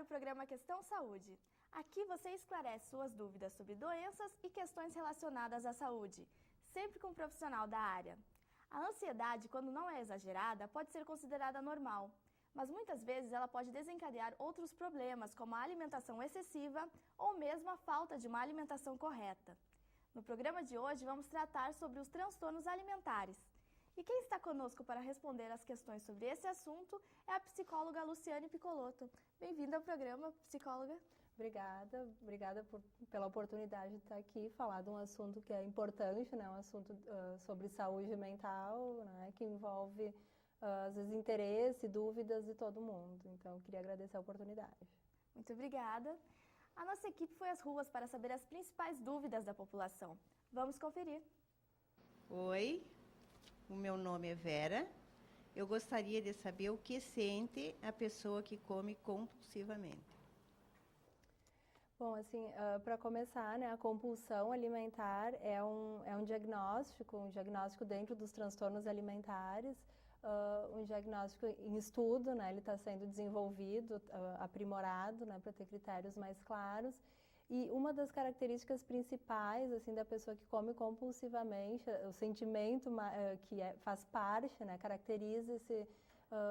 o programa Questão Saúde. Aqui você esclarece suas dúvidas sobre doenças e questões relacionadas à saúde, sempre com um profissional da área. A ansiedade, quando não é exagerada, pode ser considerada normal, mas muitas vezes ela pode desencadear outros problemas, como a alimentação excessiva ou mesmo a falta de uma alimentação correta. No programa de hoje vamos tratar sobre os transtornos alimentares. E quem está conosco para responder as questões sobre esse assunto é a psicóloga Luciane Piccolotto. Bem-vinda ao programa, psicóloga. Obrigada pela oportunidade de estar aqui e falar de um assunto que é importante, né? Um assunto sobre saúde mental, né? Que envolve, às vezes, interesse, dúvidas de todo mundo. Então, eu queria agradecer a oportunidade. Muito obrigada. A nossa equipe foi às ruas para saber as principais dúvidas da população. Vamos conferir. Oi, o meu nome é Vera. Eu gostaria de saber o que sente a pessoa que come compulsivamente. Bom, assim, para começar, né, a compulsão alimentar é um diagnóstico dentro dos transtornos alimentares, um diagnóstico em estudo, né, ele está sendo desenvolvido, aprimorado, né, para ter critérios mais claros. E uma das características principais, assim, da pessoa que come compulsivamente, o sentimento faz parte, né, caracteriza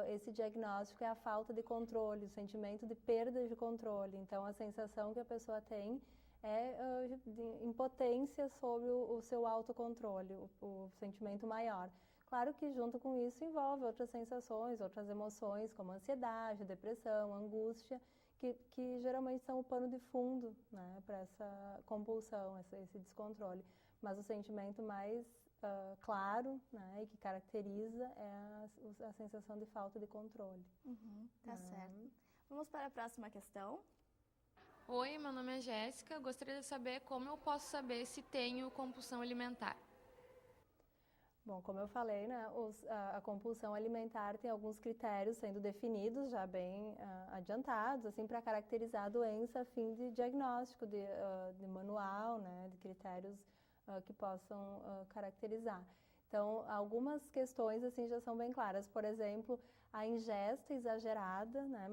esse diagnóstico é a falta de controle, o sentimento de perda de controle. Então, a sensação que a pessoa tem é de impotência sobre o seu autocontrole, o sentimento maior. Claro que junto com isso envolve outras sensações, outras emoções, como ansiedade, depressão, angústia, que geralmente são o pano de fundo, né, para essa compulsão, esse descontrole. Mas o sentimento mais claro, né, e que caracteriza é a sensação de falta de controle. Tá certo. Vamos para a próxima questão. Oi, meu nome é Jéssica. Gostaria de saber como eu posso saber se tenho compulsão alimentar. Bom, como eu falei, né, a compulsão alimentar tem alguns critérios sendo definidos, já bem adiantados, assim, para caracterizar a doença a fim de diagnóstico, de manual, né, de critérios que possam caracterizar. Então, algumas questões assim já são bem claras. Por exemplo, a ingesta exagerada, né,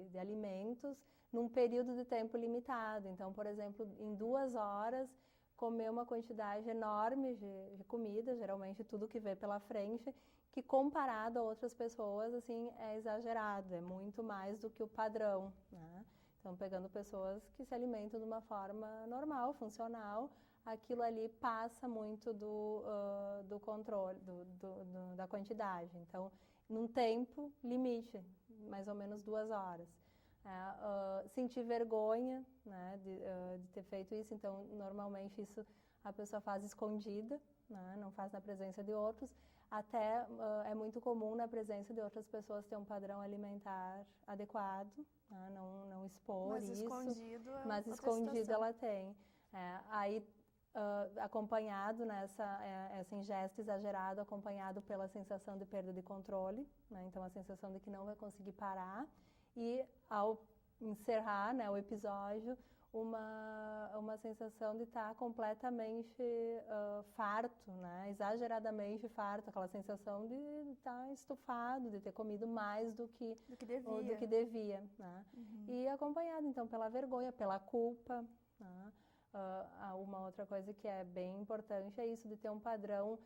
de alimentos num período de tempo limitado. Então, por exemplo, em 2 horas comer uma quantidade enorme de comida, geralmente tudo que vê pela frente, que comparado a outras pessoas, assim, é exagerado, é muito mais do que o padrão, né? Então, pegando pessoas que se alimentam de uma forma normal, funcional, aquilo ali passa muito do controle, da quantidade. Então, num tempo limite, mais ou menos 2 horas. Sentir vergonha, né, de ter feito isso, então normalmente isso a pessoa faz escondida, né, não faz na presença de outros, até é muito comum na presença de outras pessoas ter um padrão alimentar adequado, né, não expor Mas isso, escondido é mas outra escondido situação. ela tem. Aí acompanhado essa ingesta exagerada, acompanhado pela sensação de perda de controle, né, então a sensação de que não vai conseguir parar. E ao encerrar, né, o episódio, uma sensação de estar completamente farto, né, exageradamente farto, aquela sensação de estar estufado, de ter comido mais do que devia, né? E acompanhado então pela vergonha, pela culpa, né? Uma outra coisa que é bem importante é isso de ter um padrão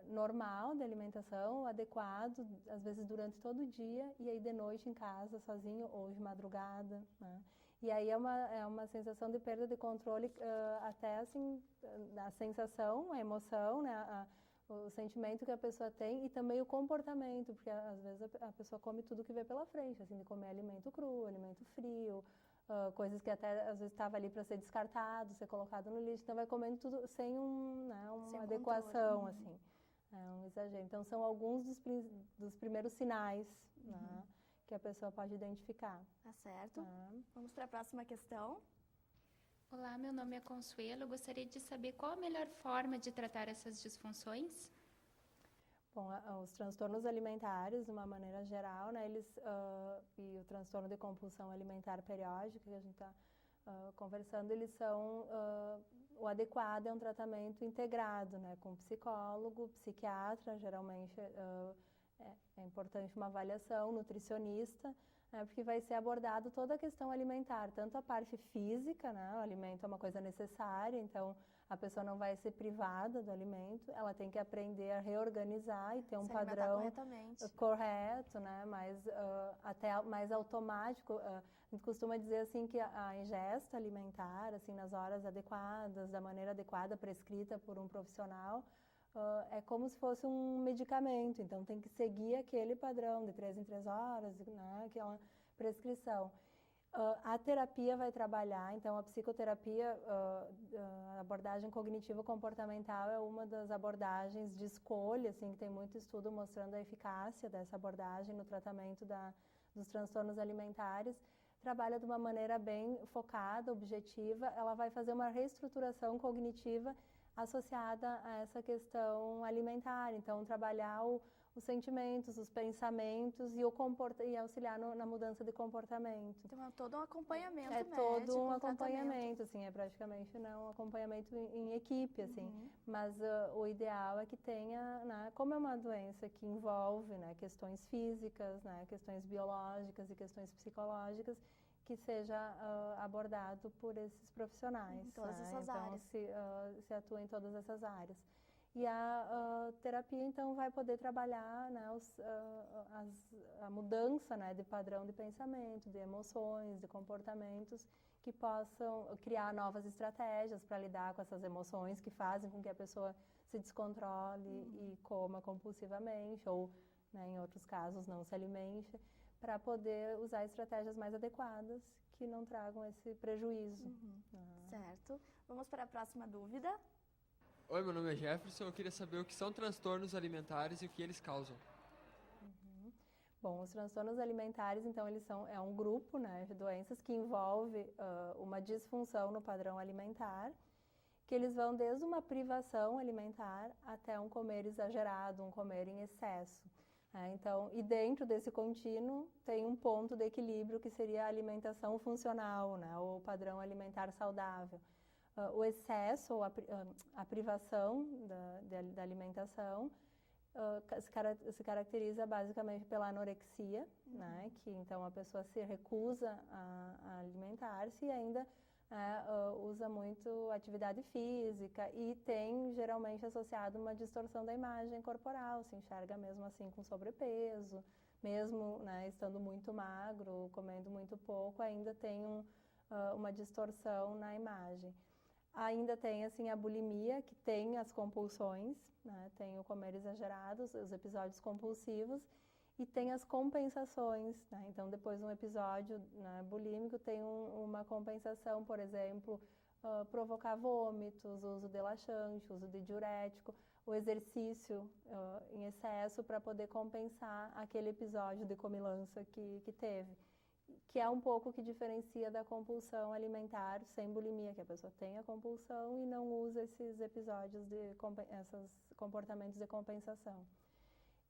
normal de alimentação, adequado, às vezes durante todo o dia, e aí de noite em casa, sozinho ou de madrugada, né? E aí é uma sensação de perda de controle, até assim, a sensação, a emoção, né? O sentimento que a pessoa tem e também o comportamento, porque às vezes a pessoa come tudo que vê pela frente, assim, de comer alimento cru, alimento frio, coisas que até às vezes estava ali para ser descartado, ser colocado no lixo, então vai comendo tudo sem uma adequação, assim, um exagero. Então são alguns dos primeiros sinais, né, que a pessoa pode identificar. Tá certo. Vamos para a próxima questão. Olá, meu nome é Consuelo. Eu gostaria de saber qual a melhor forma de tratar essas disfunções? Bom, os transtornos alimentares, de uma maneira geral, né, e o transtorno de compulsão alimentar periódica, que a gente está conversando, eles são, o adequado é um tratamento integrado, né, com psicólogo, psiquiatra, geralmente é importante uma avaliação, nutricionista, né, porque vai ser abordado toda a questão alimentar, tanto a parte física, né, o alimento é uma coisa necessária, então a pessoa não vai ser privada do alimento, ela tem que aprender a reorganizar e ter um Se alimentar padrão corretamente. correto, né, até mais automático. A gente costuma dizer assim que a ingesta alimentar, assim, nas horas adequadas, da maneira adequada, prescrita por um profissional, é como se fosse um medicamento, então tem que seguir aquele padrão de 3 em 3 horas, né, aquela prescrição. A terapia vai trabalhar, então a psicoterapia, a abordagem cognitivo-comportamental é uma das abordagens de escolha, assim, que tem muito estudo mostrando a eficácia dessa abordagem no tratamento dos transtornos alimentares. Trabalha de uma maneira bem focada, objetiva, ela vai fazer uma reestruturação cognitiva associada a essa questão alimentar, então trabalhar os sentimentos, os pensamentos e auxiliar na mudança de comportamento. Então é todo um acompanhamento É médico, todo um tratamento. acompanhamento, assim, é praticamente um acompanhamento em equipe, assim. Mas o ideal é que tenha, né, como é uma doença que envolve, né, questões físicas, né, questões biológicas e questões psicológicas, que seja abordado por esses profissionais. Em todas essas então, áreas. Se atua em todas essas áreas. E a terapia, então, vai poder trabalhar, né, a mudança, né, de padrão de pensamento, de emoções, de comportamentos, que possam criar novas estratégias para lidar com essas emoções que fazem com que a pessoa se descontrole e coma compulsivamente, ou, né, em outros casos, não se alimente, para poder usar estratégias mais adequadas que não tragam esse prejuízo. Certo. Vamos para a próxima dúvida. Oi, meu nome é Jefferson, eu queria saber o que são transtornos alimentares e o que eles causam. Bom, os transtornos alimentares, então, é um grupo, né, de doenças que envolve uma disfunção no padrão alimentar, que eles vão desde uma privação alimentar até um comer exagerado, um comer em excesso. Então, e dentro desse contínuo tem um ponto de equilíbrio que seria a alimentação funcional, né, ou o padrão alimentar saudável. O excesso ou a privação da alimentação se caracteriza basicamente pela anorexia, né, que então a pessoa se recusa a alimentar-se e ainda usa muito atividade física e tem geralmente associado uma distorção da imagem corporal, se enxerga mesmo assim com sobrepeso, mesmo, né, estando muito magro, comendo muito pouco, ainda tem uma distorção na imagem. Ainda tem, assim, a bulimia, que tem as compulsões, né, tem o comer exagerado, os episódios compulsivos, e tem as compensações, né, então depois de um episódio, né, bulímico tem uma compensação, por exemplo, provocar vômitos, uso de laxante, uso de diurético, o exercício em excesso para poder compensar aquele episódio de comilança que teve. Que é um pouco que diferencia da compulsão alimentar sem bulimia, que a pessoa tem a compulsão e não usa esses episódios esses comportamentos de compensação.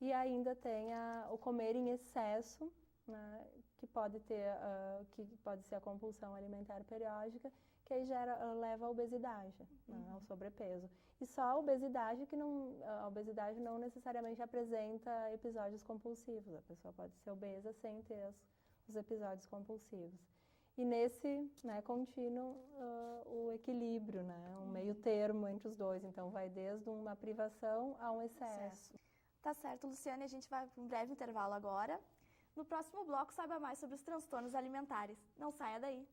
E ainda tem o comer em excesso, né, que pode ser a compulsão alimentar periódica, que aí leva à obesidade, né, ao sobrepeso. E só a obesidade a obesidade não necessariamente apresenta episódios compulsivos. A pessoa pode ser obesa sem ter os episódios compulsivos. E nesse, né, contínuo, o equilíbrio, né, um meio termo entre os dois. Então, vai desde uma privação a um excesso. Tá certo, Luciane, a gente vai para um breve intervalo agora. No próximo bloco, saiba mais sobre os transtornos alimentares. Não saia daí!